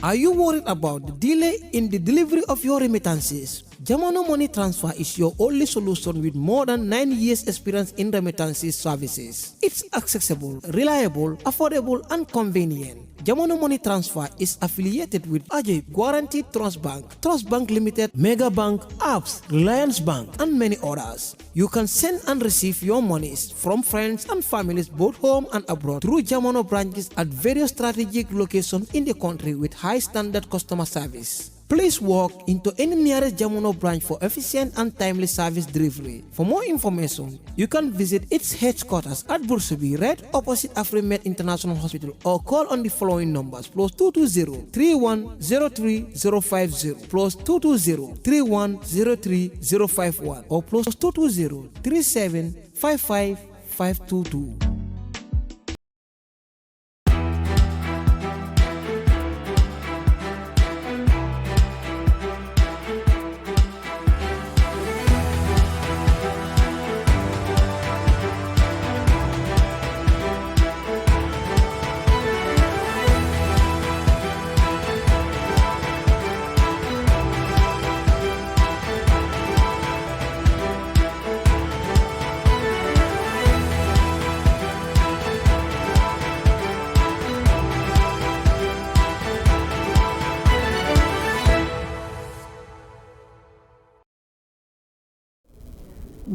Are you worried about the delay in the delivery of your remittances? Jamono Money Transfer is your only solution with more than 9 years experience in remittances services. It's accessible, reliable, affordable, and convenient. Jamono Money Transfer is affiliated with Ajay Guaranteed Trust Bank Limited, Mega Bank, Apps, Reliance Bank, and many others. You can send and receive your monies from friends and families both home and abroad through Jamono branches at various strategic locations in the country with high standard customer service. Please walk into any nearest Jamono branch for efficient and timely service delivery. For more information, you can visit its headquarters at Bursabi, right opposite Afrimed International Hospital, or call on the following numbers: +220 3103 050, +220 3103 051, or +220 3755 522.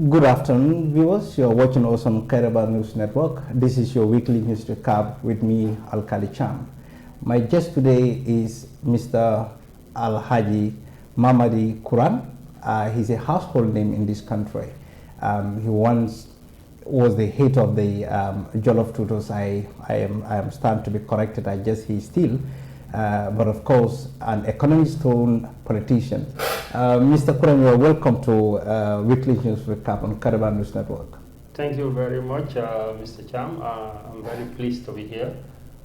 Good afternoon, viewers. You're watching us on Kairaba News Network. This is your weekly news recap with me, Alhaji Cham. My guest today is Mr. Alhaji Mamadi Kurang. He's a household name in this country. He once was the head of the Jollof Tutors. I am starting to be corrected. I guess he's still, but of course, an economist-turned politician. Mr. Kurang, you are welcome to Weekly News Recap on Kairaba News Network. Thank you very much, Mr. Cham. I'm very pleased to be here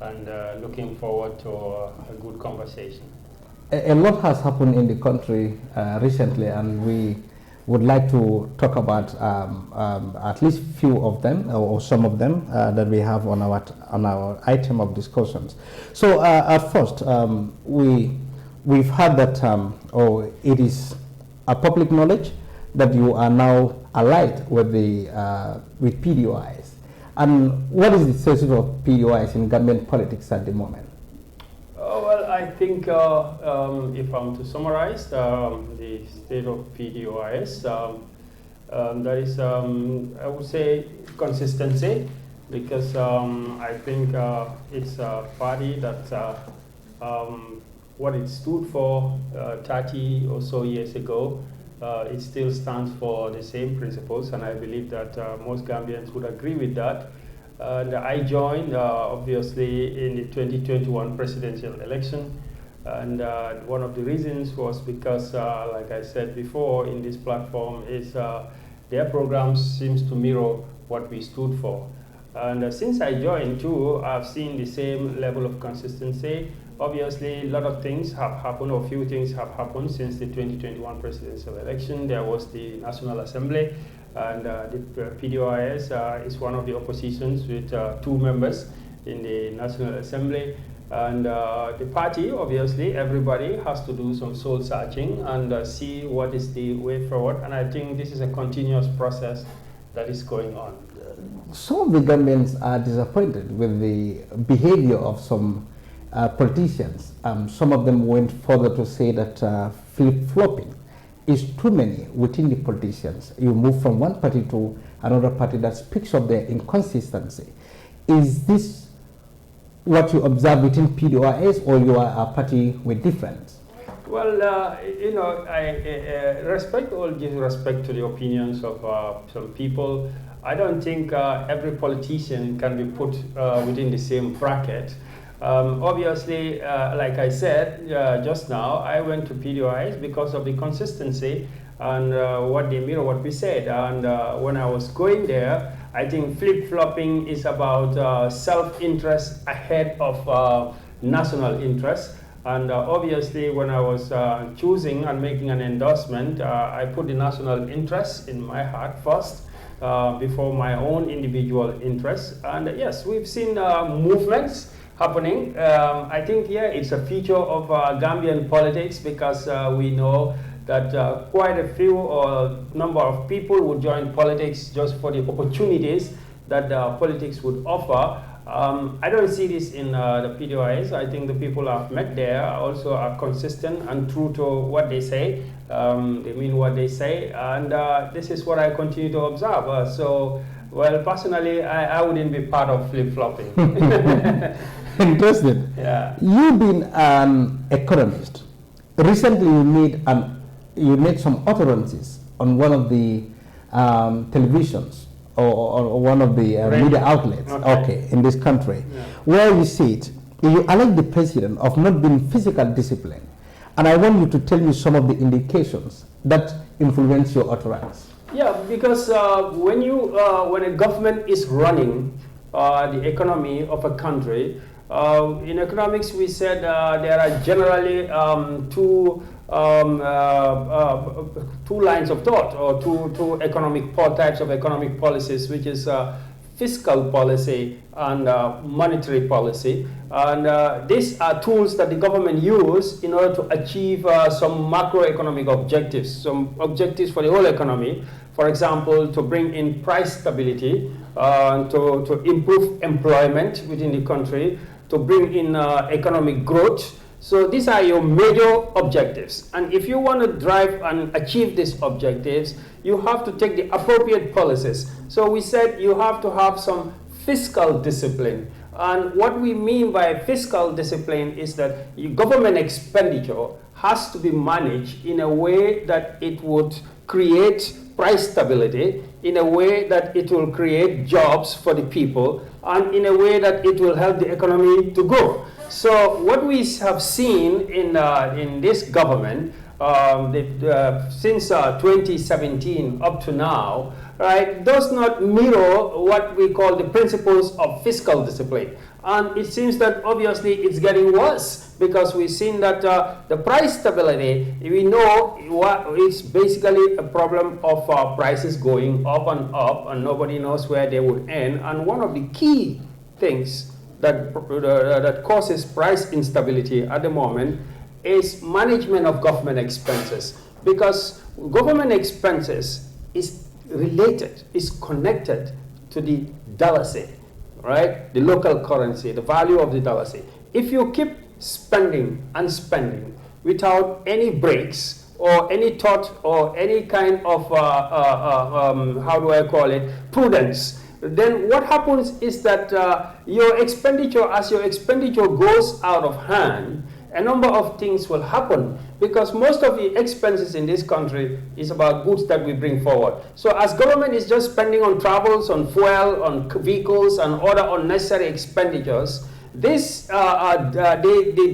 and looking forward to a good conversation. A lot has happened in the country recently, and we would like to talk about at least few of them or some of them that we have on our item of discussions. So at first, we've heard that, or it is a public knowledge that you are now allied with with PDOIs. And what is the status of PDOIs in Gambian politics at the moment? Well, I think if I'm to summarize the state of PDOIs, there is, I would say, consistency, because I think it's a party that what it stood for 30 or so years ago, it still stands for the same principles, and I believe that most Gambians would agree with that. And I joined, obviously, in the 2021 presidential election, and one of the reasons was because, like I said before in this platform, is their program seems to mirror what we stood for. And since I joined too, I've seen the same level of consistency. Obviously, a lot of things have happened, or few things have happened since the 2021 presidential election. There was the National Assembly, and the PDOIS is one of the oppositions with 2 members in the National Assembly. And the party, obviously, everybody has to do some soul searching and see what is the way forward. And I think this is a continuous process that is going on. Some of the Gambians are disappointed with the behavior of some politicians. Some of them went further to say that flip-flopping is too many within the politicians. You move from one party to another party that speaks of their inconsistency. Is this what you observe within PDOIS, or you are a party with difference? Well, you know, I respect all due respect to the opinions of some people. I don't think every politician can be put within the same bracket. Obviously, like I said just now, I went to PDOIs because of the consistency and what they mirror what we said. And when I was going there, I think flip-flopping is about self-interest ahead of national interest. And obviously, when I was choosing and making an endorsement, I put the national interest in my heart first before my own individual interests. And yes, we've seen movements happening. I think, yeah, it's a feature of Gambian politics because we know that quite a few or number of people would join politics just for the opportunities that politics would offer. I don't see this in the PDOIs. I think the people I've met there also are consistent and true to what they say. They mean what they say, and this is what I continue to observe. Well, personally, I wouldn't be part of flip-flopping. Interesting. Yeah. You've been an economist. Recently, you made some utterances on one of the televisions or one of the media outlets, in this country, where you see it. You allege the president of not being physical discipline, and I want you to tell me some of the indications that influence your utterance. Yeah, because when a government is running the economy of a country, in economics we said there are generally two lines of thought, or two types of economic policies, which is fiscal policy and monetary policy. And these are tools that the government use in order to achieve some macroeconomic objectives, some objectives for the whole economy. For example, to bring in price stability, to improve employment within the country, to bring in economic growth. So these are your major objectives. And if you want to drive and achieve these objectives, you have to take the appropriate policies. So we said you have to have some fiscal discipline. And what we mean by fiscal discipline is that your government expenditure has to be managed in a way that it would create price stability, in a way that it will create jobs for the people, and in a way that it will help the economy to grow. So what we have seen in this government since 2017 up to now, right, does not mirror what we call the principles of fiscal discipline. And it seems that obviously it's getting worse, because we've seen that the price stability, we know it's basically a problem of prices going up, and nobody knows where they would end. And one of the key things that causes price instability at the moment is management of government expenses, because government expenses is connected to the dalasi, right? The local currency, the value of the dalasi. If you keep spending and spending without any breaks or any thought or any kind of prudence, then what happens is that your expenditure goes out of hand, a number of things will happen, because most of the expenses in this country is about goods that we bring forward. So as government is just spending on travels, on fuel, on vehicles, and other unnecessary expenditures, the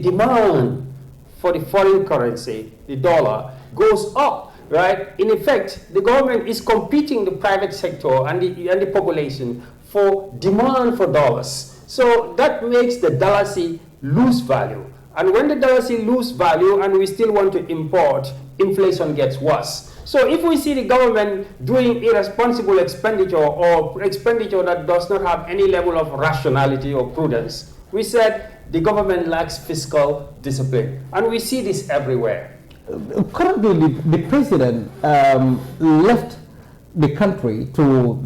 demand for the foreign currency, the dollar, goes up. Right? In effect, the government is competing the private sector and the population for demand for dollars. So that makes the dalasi lose value. And when the dalasi lose value and we still want to import, inflation gets worse. So if we see the government doing irresponsible expenditure, or expenditure that does not have any level of rationality or prudence, we said the government lacks fiscal discipline. And we see this everywhere. Currently, the president left the country to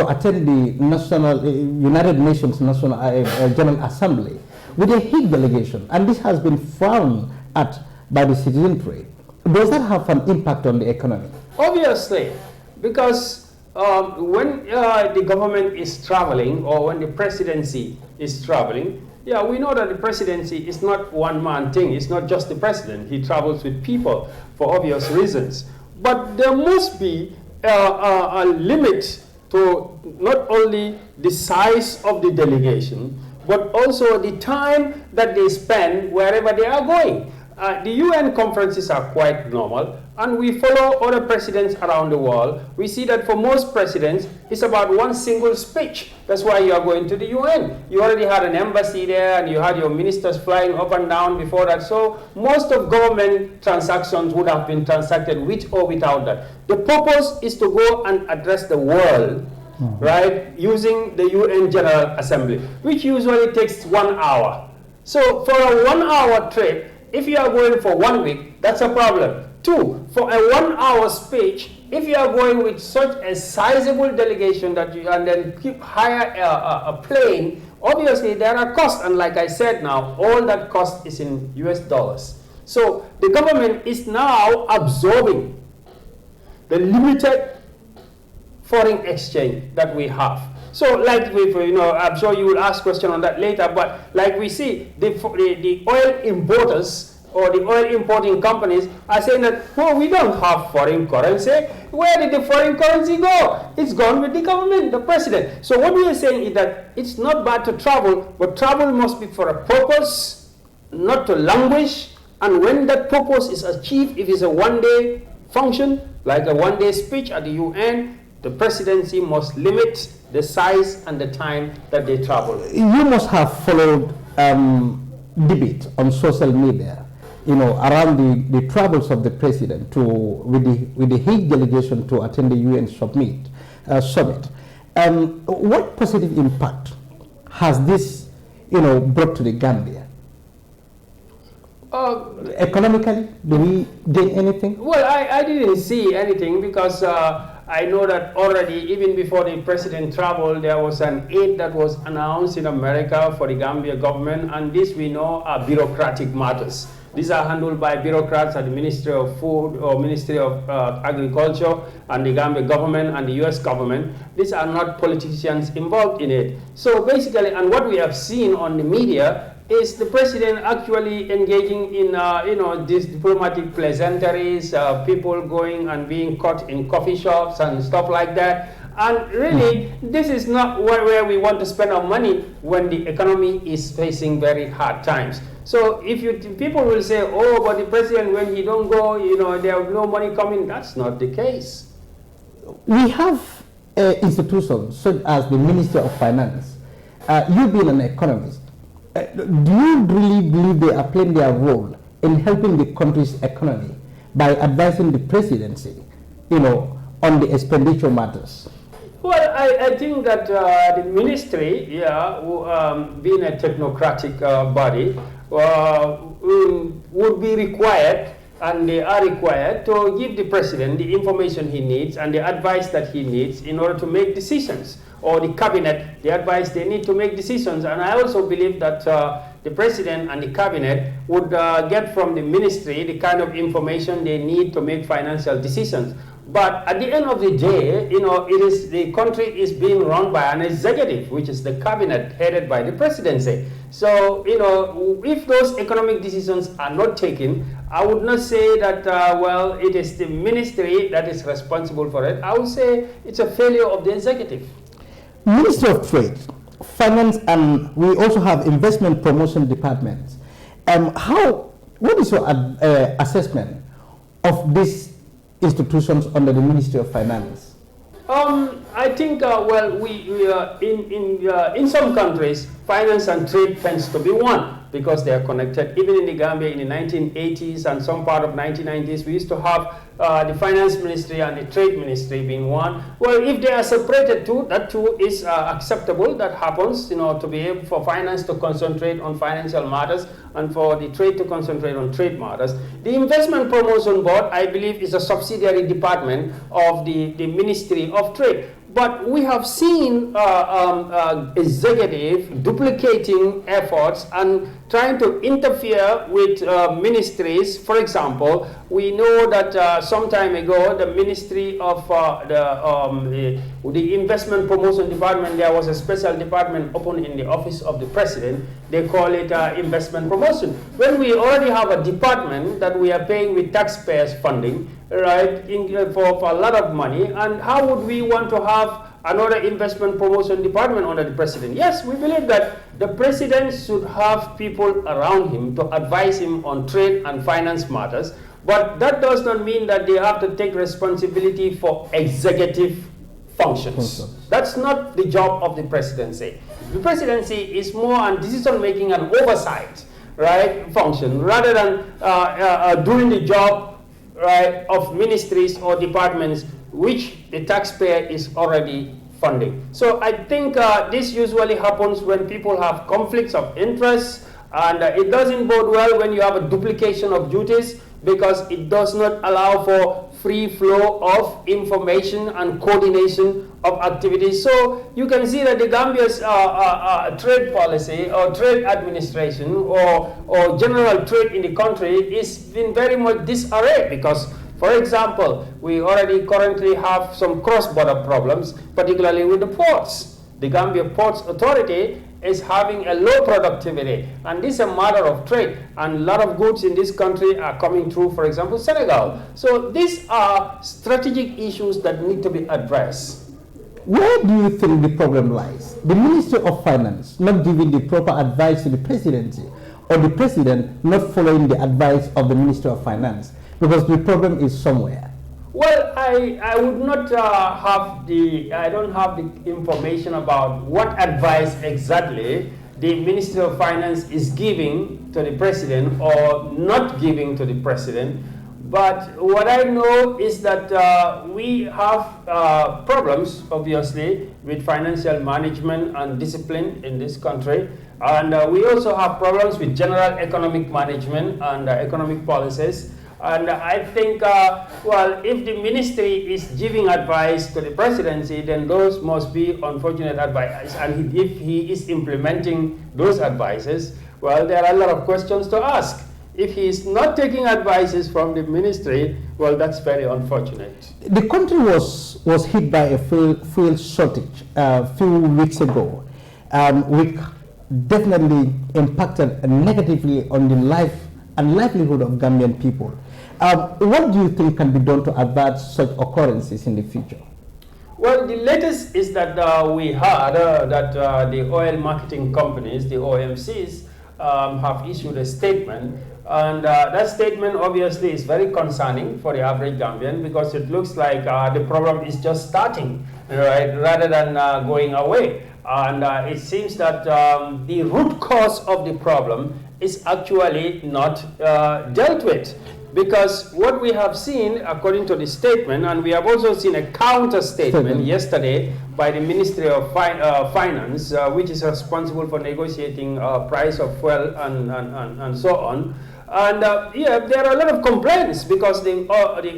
attend the United Nations National General Assembly with a huge delegation, and this has been frowned at by the citizenry. Does that have an impact on the economy? Obviously, because when the government is traveling, or when the presidency is traveling, yeah, we know that the presidency is not one-man thing. It's not just the president. He travels with people for obvious reasons. But there must be a limit to not only the size of the delegation, but also the time that they spend wherever they are going. The UN conferences are quite normal, and we follow other presidents around the world. We see that for most presidents, it's about one single speech. That's why you are going to the UN. You already had an embassy there, and you had your ministers flying up and down before that. So most of government transactions would have been transacted with or without that. The purpose is to go and address the world right, using the UN General Assembly, which usually takes 1 hour. So for a 1 hour trip, if you are going for 1 week, that's a problem. 2, for a 1 hour speech, if you are going with such a sizable delegation that you and then hire a plane, obviously there are costs, and like I said now, all that cost is in US dollars. So the government is now absorbing the limited foreign exchange that we have. So like with, I'm sure you will ask question on that later, but like we see, the oil importers or the oil importing companies are saying that, oh, we don't have foreign currency. Where did the foreign currency go? It's gone with the government, the president. So what we are saying is that it's not bad to travel, but travel must be for a purpose, not to languish. And when that purpose is achieved, if it's a one-day function, like a one-day speech at the UN, the presidency must limit the size and the time that they travel. You must have followed debate on social media, around the travels of the president with the Hague delegation to attend the UN summit. What positive impact has this, brought to the Gambia? Economically, do we gain anything? Well, I didn't see anything because I know that already, even before the president traveled, there was an aid that was announced in America for the Gambia government, and this we know are bureaucratic matters. These are handled by bureaucrats at the Ministry of Food or Ministry of Agriculture and the Gambia government and the US government. These are not politicians involved in it. So basically, and what we have seen on the media is the president actually engaging in, these diplomatic pleasantries, people going and being caught in coffee shops and stuff like that. And really, this is not where we want to spend our money when the economy is facing very hard times. So if people will say, oh, but the president, when he don't go, there is no money coming. That's not the case. We have institutions such as the Ministry of Finance. You being an economist, do you really believe they are playing their role in helping the country's economy by advising the presidency, on the expenditure matters? Well, I think that the ministry, being a technocratic body, would be required, and they are required, to give the president the information he needs and the advice that he needs in order to make decisions, or the cabinet, the advice they need to make decisions. And I also believe that the president and the cabinet would get from the ministry the kind of information they need to make financial decisions. But at the end of the day, the country is being run by an executive, which is the cabinet headed by the presidency. So, if those economic decisions are not taken, I would not say that, it is the ministry that is responsible for it. I would say it's a failure of the executive. Ministry of Trade, Finance, and we also have Investment Promotion Departments. What is your assessment of these institutions under the Ministry of Finance? I think, in some countries, finance and trade tends to be one because they are connected. Even in the Gambia in the 1980s and some part of 1990s, we used to have the finance ministry and the trade ministry being one. Well, if they are separated too, that too is acceptable. That happens, to be able for finance to concentrate on financial matters and for the trade to concentrate on trade matters. The Investment Promotion Board, I believe, is a subsidiary department of the Ministry of Trade. But we have seen executive duplicating efforts and trying to interfere with ministries. For example, we know that some time ago, the Ministry of the Investment Promotion Department, there was a special department opened in the office of the president. They call it investment promotion. When we already have a department that we are paying with taxpayers' funding, right, for a lot of money, and how would we want to have another investment promotion department under the president? Yes, we believe that the president should have people around him to advise him on trade and finance matters, but that does not mean that they have to take responsibility for executive functions. That's not the job of the presidency. The presidency is more on decision-making and oversight, right, function, rather than doing the job, right, of ministries or departments which the taxpayer is already funding. So I think this usually happens when people have conflicts of interest, and it doesn't bode well when you have a duplication of duties, because it does not allow for free flow of information and coordination of activities. So you can see that the Gambia's trade policy or trade administration or general trade in the country is been very much disarray, because for example, we already currently have some cross-border problems, particularly with the ports. The Gambia Ports Authority is having a low productivity, and this is a matter of trade, and a lot of goods in this country are coming through, for example, Senegal. So these are strategic issues that need to be addressed. Where do you think the problem lies? The Ministry of Finance not giving the proper advice to the presidency, or the president not following the advice of the Ministry of Finance? Because the problem is somewhere. Well, I would not I don't have the information about what advice exactly the Ministry of Finance is giving to the president or not giving to the president. But what I know is that we have problems, obviously, with financial management and discipline in this country. And we also have problems with general economic management and economic policies. And I think, well, if the ministry is giving advice to the presidency, then those must be unfortunate advice. And if he is implementing those advices, well, there are a lot of questions to ask. If he is not taking advices from the ministry, well, that's very unfortunate. The country was hit by a fuel shortage a few weeks ago, which definitely impacted negatively on the life and livelihood of Gambian people. What do you think can be done to avert such occurrences in the future? Well, the latest is that we heard that the oil marketing companies, the OMCs, have issued a statement. And that statement obviously is very concerning for the average Gambian, because it looks like the problem is just starting, right, rather than going away. And it seems that the root cause of the problem is actually not dealt with. Because what we have seen, according to the statement, and we have also seen a counter statement yesterday by the Ministry of Finance, which is responsible for negotiating price of fuel and so on. And yeah, there are a lot of complaints, because the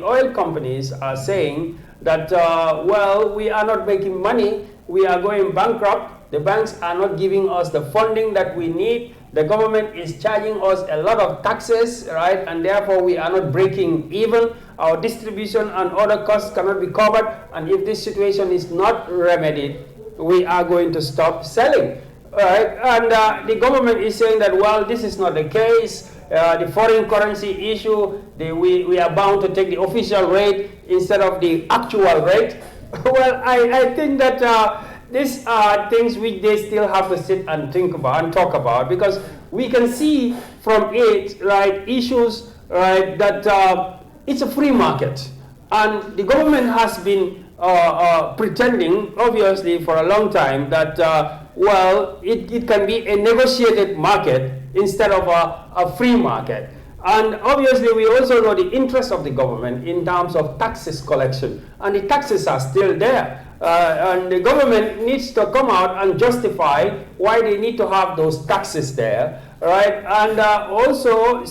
oil companies are saying that, well, we are not making money, we are going bankrupt, the banks are not giving us the funding that we need, the government is charging us a lot of taxes, right, and therefore we are not breaking even, our distribution and other costs cannot be covered, and if this situation is not remedied, we are going to stop selling, right? And the government is saying that, well, this is not the case. The foreign currency issue, we are bound to take the official rate instead of the actual rate. Well, I think that these are things which they still have to sit and think about and talk about, because we can see from it, right, issues, right, that it's a free market, and the government has been pretending, obviously, for a long time that well, it can be a negotiated market instead of a free market. And obviously, we also know the interest of the government in terms of taxes collection, and the taxes are still there. And the government needs to come out and justify why they need to have those taxes there, right? And also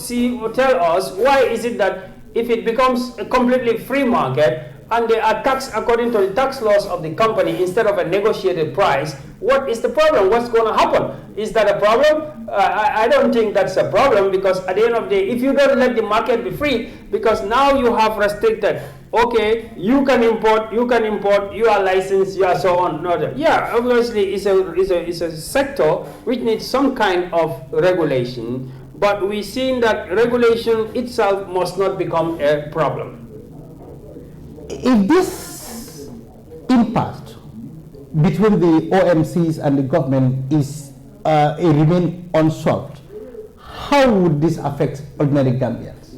tell us why is it that if it becomes a completely free market and they are taxed according to the tax laws of the company instead of a negotiated price, what is the problem? What's going to happen? Is that a problem? I don't think that's a problem, because at the end of the day, if you don't let the market be free, because now you have restricted, okay, you can import, you are licensed, you are so on. No, yeah, obviously it's a sector which needs some kind of regulation, but we've seen that regulation itself must not become a problem. If this impasse between the OMCs and the government is remain unsolved, how would this affect ordinary Gambians?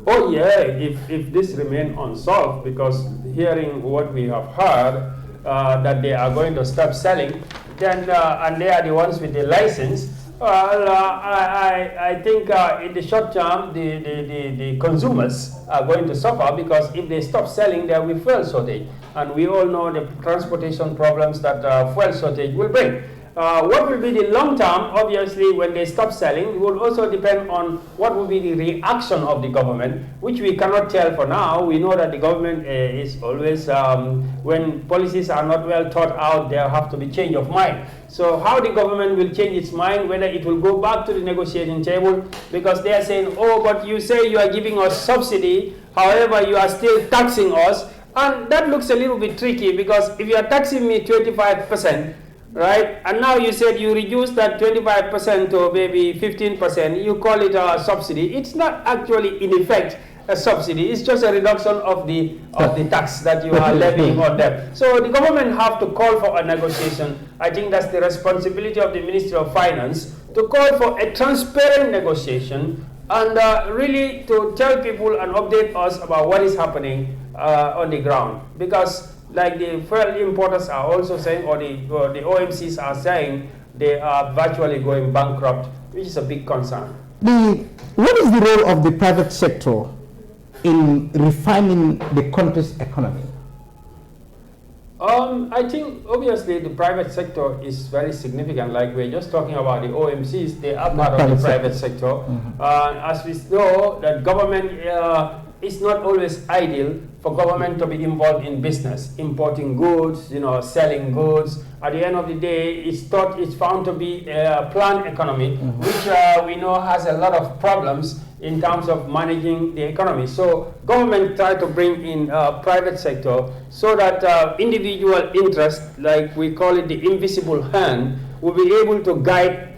Oh yeah, if this remain unsolved, because hearing what we have heard, that they are going to stop selling, then and they are the ones with the license, Well, I think in the short term, the consumers are going to suffer because if they stop selling, there will be fuel shortage. And we all know the transportation problems that fuel shortage will bring. What will be the long term? Obviously, when they stop selling, it will also depend on what will be the reaction of the government, which we cannot tell for now. We know that the government is always, when policies are not well thought out, there have to be change of mind. So how the government will change its mind, whether it will go back to the negotiating table, because they are saying, oh, but you say you are giving us subsidy, however, you are still taxing us. And that looks a little bit tricky, because if you are taxing me 25%, right, and now you said you reduce that 25% to maybe 15%, you call it a subsidy. It's not actually, in effect, a subsidy. It's just a reduction of the tax that you are levying on them. So the government have to call for a negotiation. I think that's the responsibility of the Ministry of Finance to call for a transparent negotiation and really to tell people and update us about what is happening on the ground. Because like the fuel importers are also saying, or the OMCs are saying, they are virtually going bankrupt, which is a big concern. What is the role of the private sector in refining the country's economy? I think obviously the private sector is very significant. Like we're just talking about the OMCs, they are part of the private sector. As we know, that government is not always ideal for government to be involved in business, importing goods, selling goods. At the end of the day, it's found to be a planned economy, which we know has a lot of problems in terms of managing the economy. So government try to bring in private sector so that individual interest, like we call it the invisible hand, will be able to guide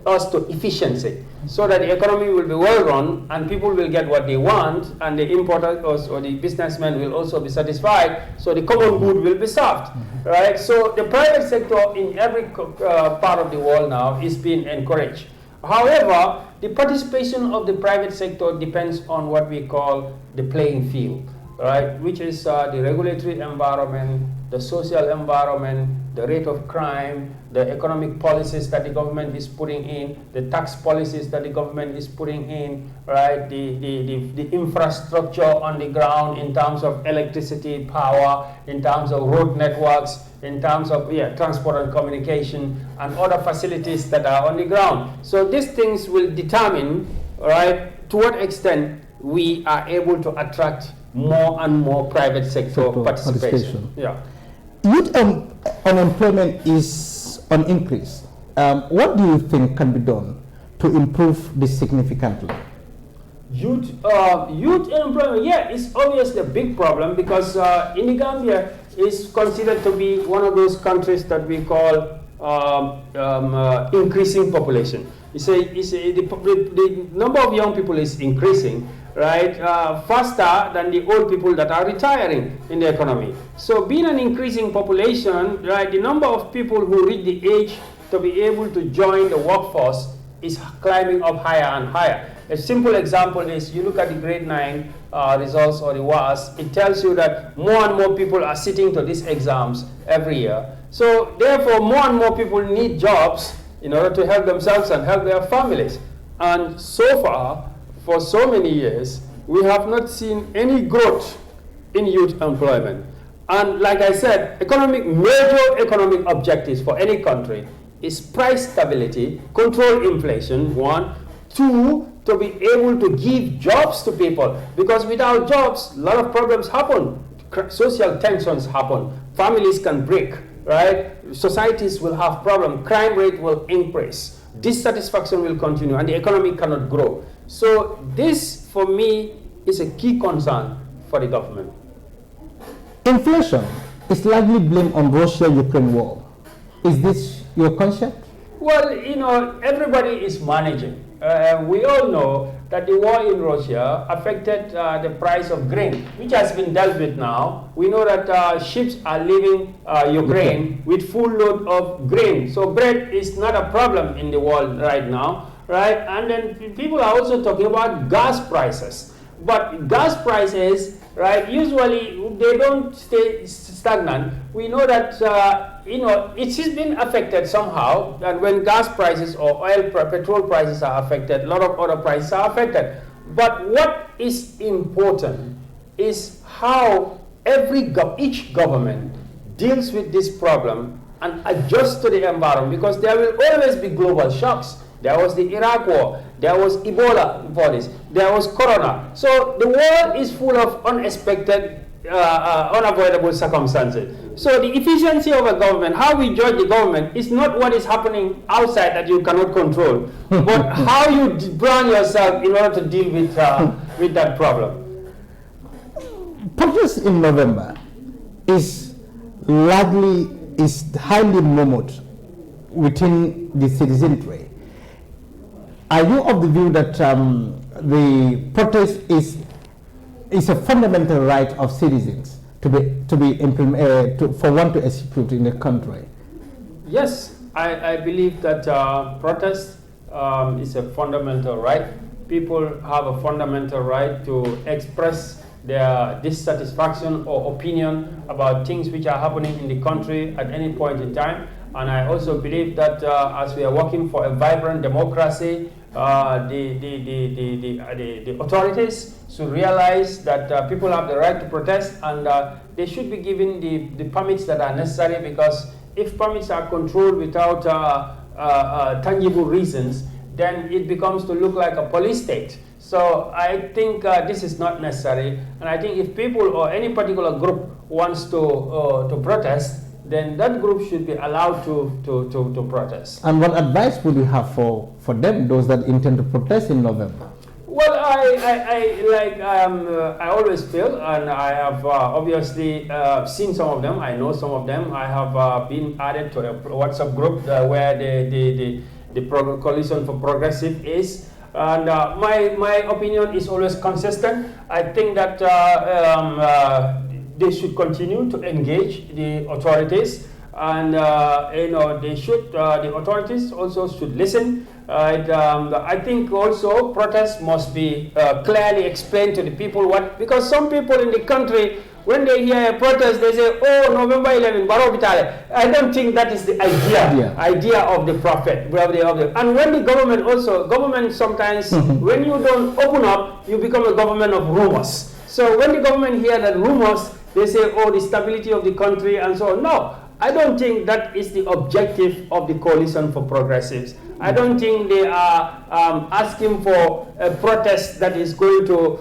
us to efficiency, so that the economy will be well run and people will get what they want, and the importers or the businessmen will also be satisfied, so the common good will be served, right? So the private sector in every part of the world now is being encouraged. However, the participation of the private sector depends on what we call the playing field, right? Which is the regulatory environment, the social environment, the rate of crime, the economic policies that the government is putting in, the tax policies that the government is putting in, right? The infrastructure on the ground in terms of electricity, power, in terms of road networks, in terms of transport and communication, and other facilities that are on the ground. So these things will determine, right, to what extent we are able to attract more and more private sector participation. Yeah. Youth unemployment is on increase. What do you think can be done to improve this significantly? Youth unemployment, it's obviously a big problem, because in the Gambia is considered to be one of those countries that we call increasing population. The number of young people is increasing, right, faster than the old people that are retiring in the economy. So being an increasing population, right, the number of people who reach the age to be able to join the workforce is climbing up higher and higher. A simple example is you look at the grade 9 results or the WAS, it tells you that more and more people are sitting to these exams every year. So therefore, more and more people need jobs in order to help themselves and help their families. And so far, for so many years, we have not seen any growth in youth employment. And like I said, major economic objectives for any country is price stability, control inflation, 1. 2, to be able to give jobs to people. Because without jobs, a lot of problems happen. Social tensions happen. Families can break, right? Societies will have problems. Crime rate will increase. Dissatisfaction will continue, and the economy cannot grow. So this, for me, is a key concern for the government. Inflation is largely blamed on Russia-Ukraine war. Is this your concept? Well, everybody is managing. We all know that the war in Russia affected the price of grain, which has been dealt with now. We know that ships are leaving Ukraine with full load of grain. So bread is not a problem in the world right now, right? And then people are also talking about gas prices. But gas prices, right, usually they don't stay stagnant. We know that it has been affected somehow, and when gas prices or petrol prices are affected, a lot of other prices are affected. But what is important is how each government deals with this problem and adjusts to the environment, because there will always be global shocks. There was the Iraq war, there was Ebola before this, there was Corona. So the world is full of unexpected, unavoidable circumstances. So the efficiency of a government, how we judge the government, is not what is happening outside that you cannot control, but how you brand yourself in order to deal with that problem. Protest in November is highly murmured within the citizenry. Are you of the view that the protest is a fundamental right of citizens for one to execute in the country? Yes, I believe that protest is a fundamental right. People have a fundamental right to express their dissatisfaction or opinion about things which are happening in the country at any point in time. And I also believe that as we are working for a vibrant democracy, the authorities should realize that people have the right to protest, and they should be given the permits that are necessary, because if permits are controlled without tangible reasons, then it becomes to look like a police state. So I think this is not necessary, and I think if people or any particular group wants to protest, then that group should be allowed to protest. And what advice would you have for them, those that intend to protest in November? Well, I always feel, and I have obviously seen some of them. I know some of them. I have been added to a WhatsApp group where the Coalition for Progressive is. And my opinion is always consistent. I think that they should continue to engage the authorities, and the authorities also should listen. I think also protests must be clearly explained to the people because some people in the country, when they hear a protest, they say, "Oh, November 11, Baro Vitale." I don't think that is the idea of the prophet. And when the government sometimes, when you don't open up, you become a government of rumors. So when the government hear that rumors, they say, "Oh, the stability of the country," and so on. No, I don't think that is the objective of the Coalition for Progressives. I don't think they are asking for a protest that is going to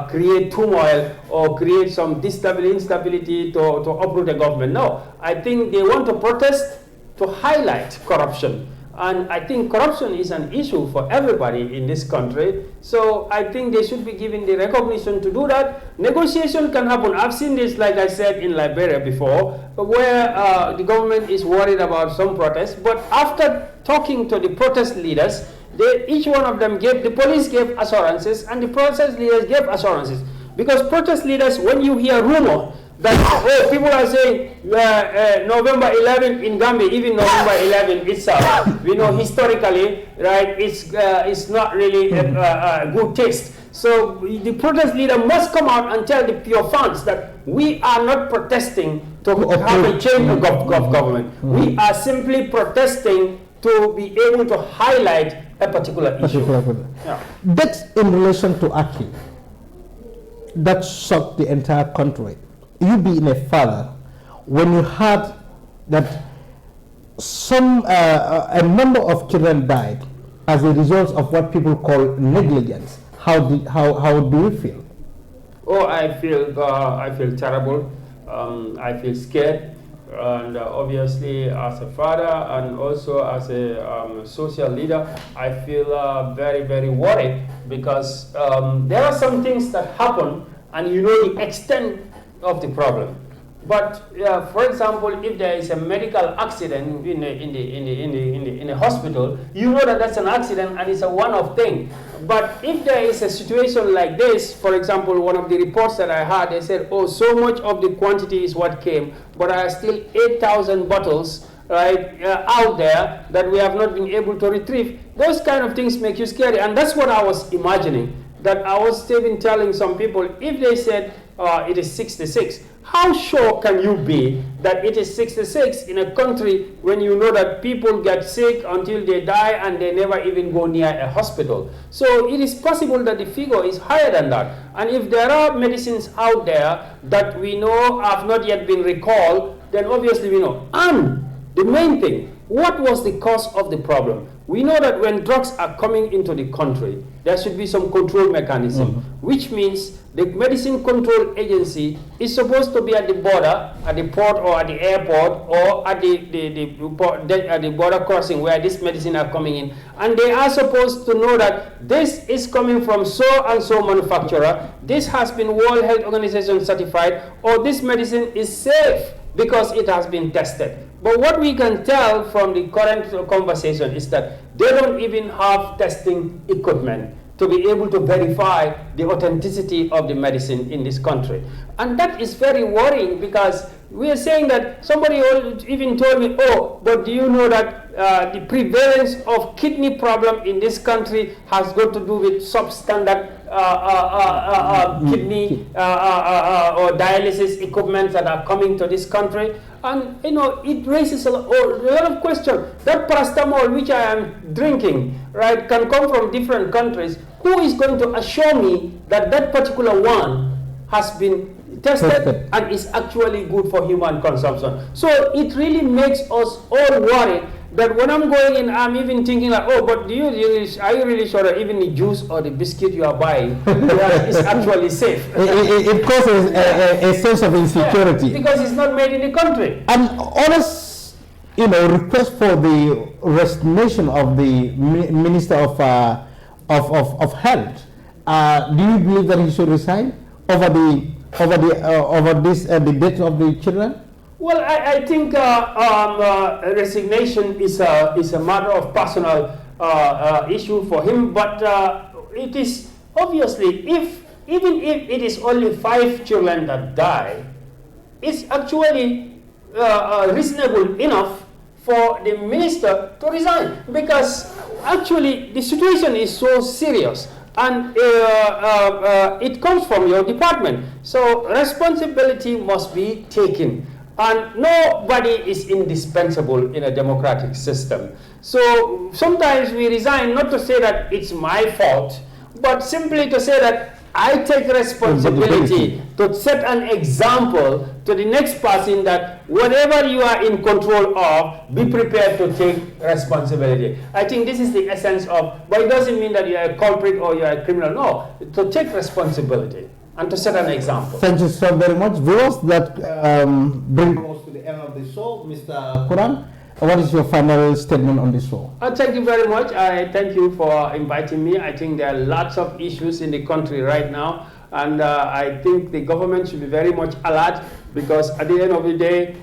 create turmoil or create some instability to uproot the government. No, I think they want to protest to highlight corruption. And I think corruption is an issue for everybody in this country. So I think they should be given the recognition to do that. Negotiation can happen. I've seen this, like I said, in Liberia before, where the government is worried about some protests. But after talking to the protest leaders, each one of them the police gave assurances and the protest leaders gave assurances. Because protest leaders, when you hear rumor, that people are saying November 11 in Gambia, even November 11 itself, we know historically, right, it's not really a good taste. So the protest leader must come out and tell the pure fans that we are not protesting to have a change of government. We are simply protesting to be able to highlight a particular issue. That's in relation to Aki. That shocked the entire country. You being a father, when you heard that a number of children died as a result of what people call negligence, how do you feel? Oh, I feel terrible. I feel scared, and obviously as a father and also as a social leader, I feel very, very worried, because there are some things that happen and you know the extent of the problem. But for example, if there is a medical accident in a hospital, you know that that's an accident and it's a one-off thing. But if there is a situation like this, for example, one of the reports that I had, they said, oh, so much of the quantity is what came, but there are still 8,000 bottles out there that we have not been able to retrieve. Those kind of things make you scary, and that's what I was imagining. That I was even telling some people, if they said it is 66. How sure can you be that it is 66 in a country when you know that people get sick until they die and they never even go near a hospital? So it is possible that the figure is higher than that. And if there are medicines out there that we know have not yet been recalled, then obviously we know. And the main thing, what was the cause of the problem? We know that when drugs are coming into the country, there should be some control mechanism, which means the Medicine Control Agency is supposed to be at the border, at the port or at the airport, or at the border crossing where this medicine are coming in. And they are supposed to know that this is coming from so and so manufacturer, this has been World Health Organization certified, or this medicine is safe because it has been tested. But what we can tell from the current conversation is that they don't even have testing equipment to be able to verify the authenticity of the medicine in this country. And that is very worrying, because we are saying that somebody even told me, oh, but do you know that the prevalence of kidney problem in this country has got to do with substandard kidney or dialysis equipment that are coming to this country? And it raises a lot of questions. That paracetamol which I am drinking, right, can come from different countries. Who is going to assure me that that particular one has been tested and is actually good for human consumption? So it really makes us all worried that when I'm going in, I'm even thinking like, oh, but are you really sure that even the juice or the biscuit you are buying is actually safe? It causes a sense of insecurity. Yeah, because it's not made in the country. And honest, request for the resignation of the Minister of Health. Do you believe that he should resign over the death of the children? Well, I think resignation is a matter of personal issue for him, but it is obviously, even if it is only 5 children that die, it's actually reasonable enough for the minister to resign, because actually the situation is so serious. And it comes from your department. So responsibility must be taken. And nobody is indispensable in a democratic system. So sometimes we resign not to say that it's my fault, but simply to say that I take responsibility to set an example to the next person that whatever you are in control of, be prepared to take responsibility. I think this is the essence of, but it doesn't mean that you are a culprit or you are a criminal. No, to take responsibility and to set an example. Thank you so very much. Viewers, that brings us to the end of the show. Mr. Kurang, what is your final statement on this show? Thank you very much. I thank you for inviting me. I think there are lots of issues in the country right now, and I think the government should be very much alert, because at the end of the day,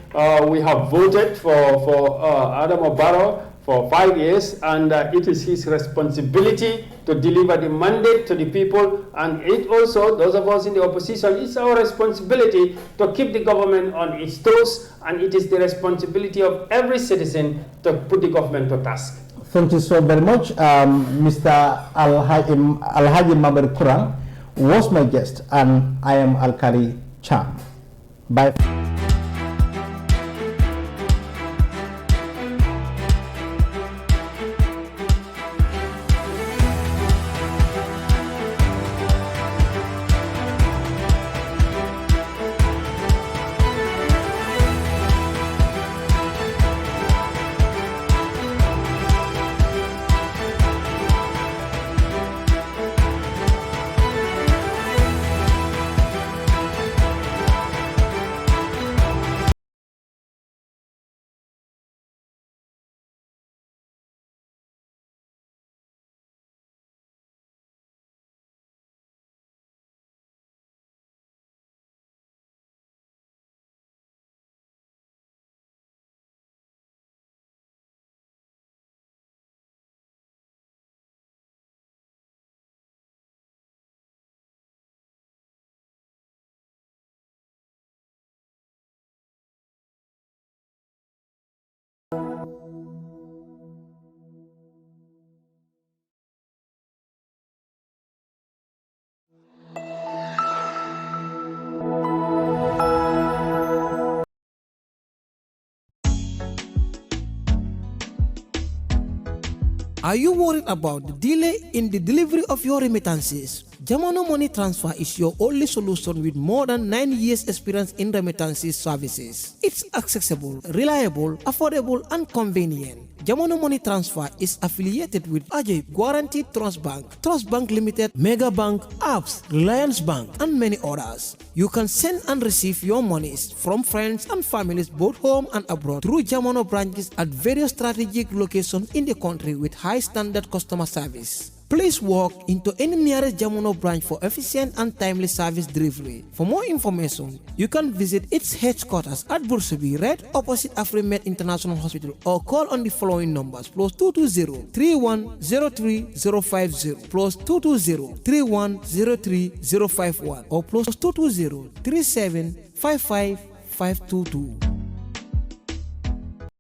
we have voted for Adama Barrow for 5 years, and it is his responsibility to deliver the mandate to the people, and it also, those of us in the opposition, it's our responsibility to keep the government on its toes, and it is the responsibility of every citizen to put the government to task. Thank you so very much. Mr. Alhaji Mamadi Kurang was my guest, and I am Alkali Cham. Bye. Are you worried about the delay in the delivery of your remittances? Jamono Money Transfer is your only solution with more than 9 years experience in remittances services. It's accessible, reliable, affordable, and convenient. Jamono Money Transfer is affiliated with Ajay Guaranteed Trust Bank Limited, Mega Bank, Apps, Reliance Bank, and many others. You can send and receive your monies from friends and families both home and abroad through Jamono branches at various strategic locations in the country with high standard customer service. Please walk into any nearest Jamono branch for efficient and timely service delivery. For more information, you can visit its headquarters at Bursabi, right opposite Afrimed International Hospital, or call on the following numbers: +220 3103 050, +220 3103 051, or +220 3755 522.